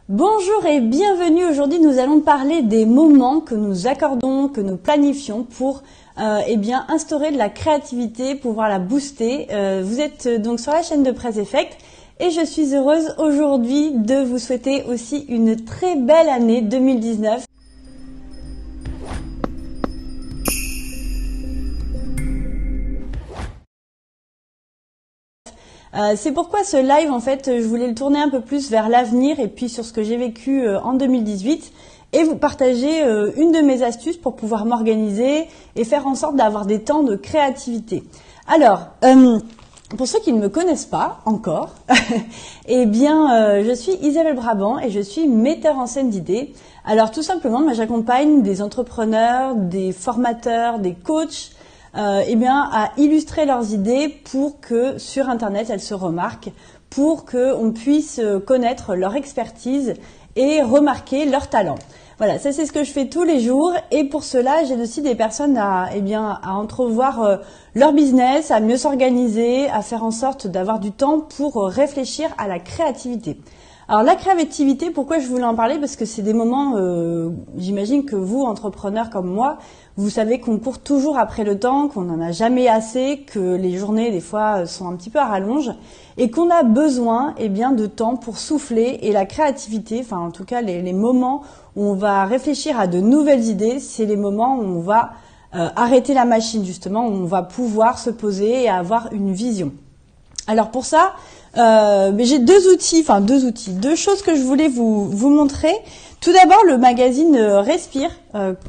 Bonjour et bienvenue. Aujourd'hui, nous allons parler des moments que nous accordons, que nous planifions pour instaurer de la créativité, pouvoir la booster. Vous êtes donc sur la chaîne de Presse Effect et je suis heureuse aujourd'hui de vous souhaiter aussi une très belle année 2019. C'est pourquoi ce live, en fait, je voulais le tourner un peu plus vers l'avenir et puis sur ce que j'ai vécu en 2018 et vous partager une de mes astuces pour pouvoir m'organiser et faire en sorte d'avoir des temps de créativité. Alors, pour ceux qui ne me connaissent pas encore, je suis Isabelle Brabant et je suis metteur en scène d'idées. Alors, tout simplement, j'accompagne des entrepreneurs, des formateurs, des coachs, à illustrer leurs idées pour que sur Internet elles se remarquent, pour qu'on puisse connaître leur expertise et remarquer leur talent. Voilà, ça c'est ce que je fais tous les jours et pour cela j'ai aussi des personnes à entrevoir leur business, à mieux s'organiser, à faire en sorte d'avoir du temps pour réfléchir à la créativité. Alors la créativité, pourquoi je voulais en parler? Parce que c'est des moments, j'imagine que vous, entrepreneurs comme moi, vous savez qu'on court toujours après le temps, qu'on n'en a jamais assez, que les journées des fois sont un petit peu à rallonge et qu'on a besoin de temps pour souffler. Et la créativité, enfin en tout cas les moments où on va réfléchir à de nouvelles idées, c'est les moments où on va arrêter la machine justement, où on va pouvoir se poser et avoir une vision. Alors pour ça, j'ai deux choses que je voulais vous montrer. Tout d'abord, le magazine Respire,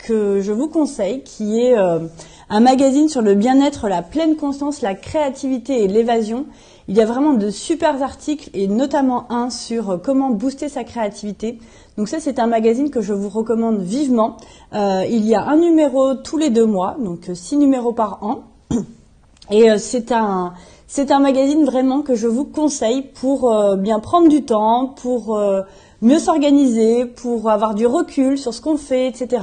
que je vous conseille, qui est un magazine sur le bien-être, la pleine conscience, la créativité et l'évasion. Il y a vraiment de super articles et notamment un sur comment booster sa créativité. Donc ça, c'est un magazine que je vous recommande vivement. Il y a un numéro tous les 2 mois, donc 6 numéros par an. Et c'est un magazine vraiment que je vous conseille pour bien prendre du temps, pour mieux s'organiser, pour avoir du recul sur ce qu'on fait, etc.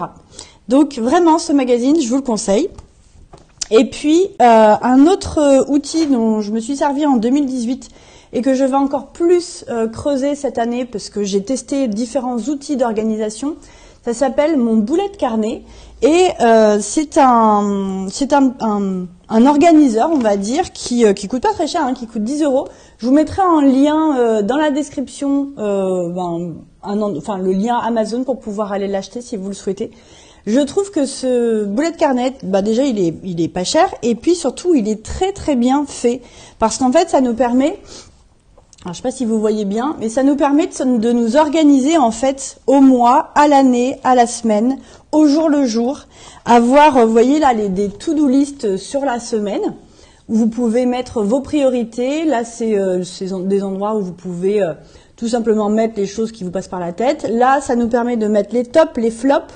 Donc vraiment, ce magazine, je vous le conseille. Et puis, un autre outil dont je me suis servi en 2018 et que je vais encore plus creuser cette année parce que j'ai testé différents outils d'organisation, ça s'appelle mon bullet carnet et c'est un organiseur, on va dire, qui coûte pas très cher, hein, qui coûte 10 €. Je vous mettrai en lien dans la description, le lien Amazon pour pouvoir aller l'acheter si vous le souhaitez. Je trouve que ce bullet carnet, déjà il est pas cher et puis surtout il est très très bien fait parce qu'en fait ça nous permet, alors je sais pas si vous voyez bien, mais ça nous permet de nous organiser en fait au mois, à l'année, à la semaine, au jour le jour, avoir, vous voyez là, des to-do list sur la semaine, où vous pouvez mettre vos priorités. Là, c'est des endroits où vous pouvez tout simplement mettre les choses qui vous passent par la tête. Là, ça nous permet de mettre les tops, les flops.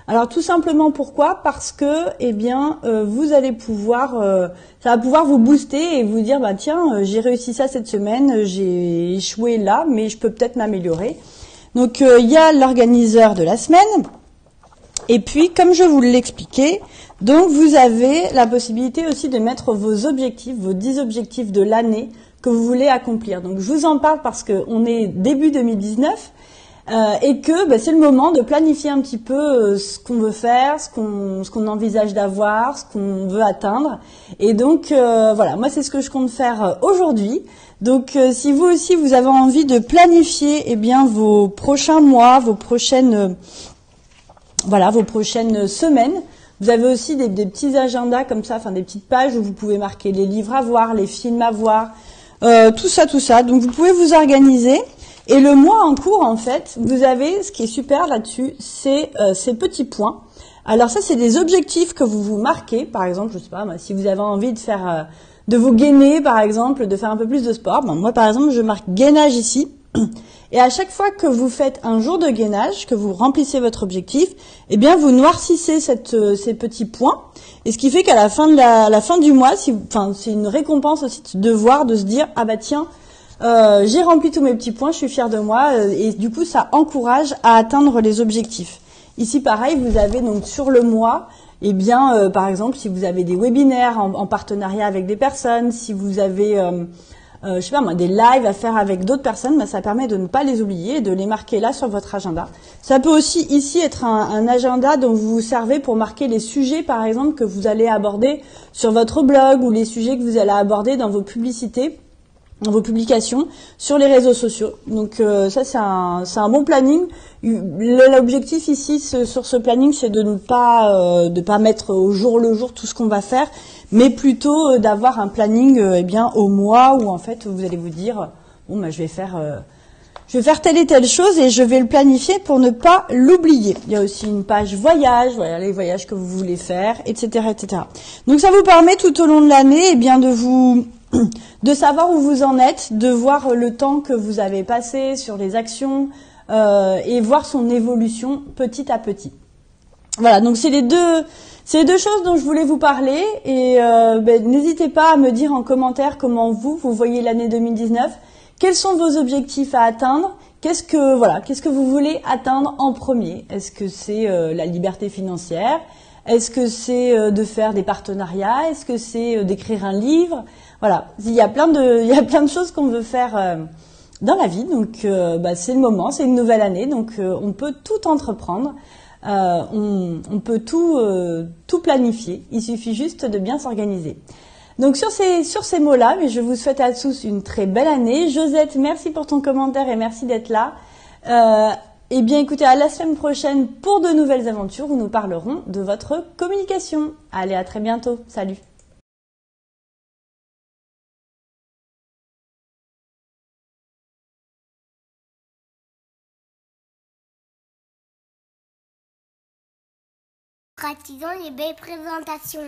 Alors tout simplement pourquoi? Parce que vous allez pouvoir, ça va pouvoir vous booster et vous dire tiens, j'ai réussi ça cette semaine, j'ai échoué là, mais je peux peut-être m'améliorer. Donc il y a l'organiseur de la semaine. Et puis comme je vous l'expliquais, donc vous avez la possibilité aussi de mettre vos objectifs, vos 10 objectifs de l'année que vous voulez accomplir. Donc je vous en parle parce que on est début 2019. Et que c'est le moment de planifier un petit peu ce qu'on veut faire, ce qu'on envisage d'avoir, ce qu'on veut atteindre. Et donc voilà, moi c'est ce que je compte faire aujourd'hui. Donc si vous aussi vous avez envie de planifier vos prochains mois, vos prochaines semaines, vous avez aussi des petits agendas comme ça, des petites pages où vous pouvez marquer les livres à voir, les films à voir, tout ça. Donc vous pouvez vous organiser. Et le mois en cours, en fait, vous avez, ce qui est super là-dessus, c'est ces petits points. Alors ça, c'est des objectifs que vous marquez. Par exemple, je sais pas, si vous avez envie de faire, de vous gainer, par exemple, de faire un peu plus de sport. Moi, par exemple, je marque gainage ici. Et à chaque fois que vous faites un jour de gainage, que vous remplissez votre objectif, vous noircissez ces petits points. Et ce qui fait qu'à la fin du mois, c'est une récompense aussi de voir, de se dire, tiens, j'ai rempli tous mes petits points, je suis fière de moi et du coup ça encourage à atteindre les objectifs. Ici pareil, vous avez donc sur le mois, par exemple si vous avez des webinaires en partenariat avec des personnes, si vous avez je sais pas moi, des lives à faire avec d'autres personnes, bah, ça permet de ne pas les oublier et de les marquer là sur votre agenda. Ça peut aussi ici être un agenda dont vous vous servez pour marquer les sujets, par exemple, que vous allez aborder sur votre blog ou les sujets que vous allez aborder dans vos publicités, dans vos publications sur les réseaux sociaux. Donc ça c'est un bon planning. L'objectif ici sur ce planning, c'est de ne pas mettre au jour le jour tout ce qu'on va faire, mais plutôt d'avoir un planning eh bien au mois où en fait vous allez vous dire bon bah je vais faire telle et telle chose et je vais le planifier pour ne pas l'oublier. Il y a aussi une page voyage, voilà les voyages que vous voulez faire, etc., etc. Donc ça vous permet tout au long de l'année, eh bien de savoir où vous en êtes, de voir le temps que vous avez passé sur les actions et voir son évolution petit à petit. Voilà, donc c'est les deux choses dont je voulais vous parler et n'hésitez pas à me dire en commentaire comment vous voyez l'année 2019. Quels sont vos objectifs à atteindre? Qu'est-ce que vous voulez atteindre en premier? Est-ce que c'est la liberté financière? Est-ce que c'est de faire des partenariats? Est-ce que c'est d'écrire un livre? Voilà, il y a plein de choses qu'on veut faire dans la vie. Donc c'est le moment, c'est une nouvelle année, donc on peut tout entreprendre. On peut tout planifier. Il suffit juste de bien s'organiser. Donc sur ces mots-là, mais je vous souhaite à tous une très belle année. Josette, merci pour ton commentaire et merci d'être là. Eh bien écoutez, à la semaine prochaine pour de nouvelles aventures où nous parlerons de votre communication. Allez, à très bientôt. Salut. Pratiquons les belles présentations.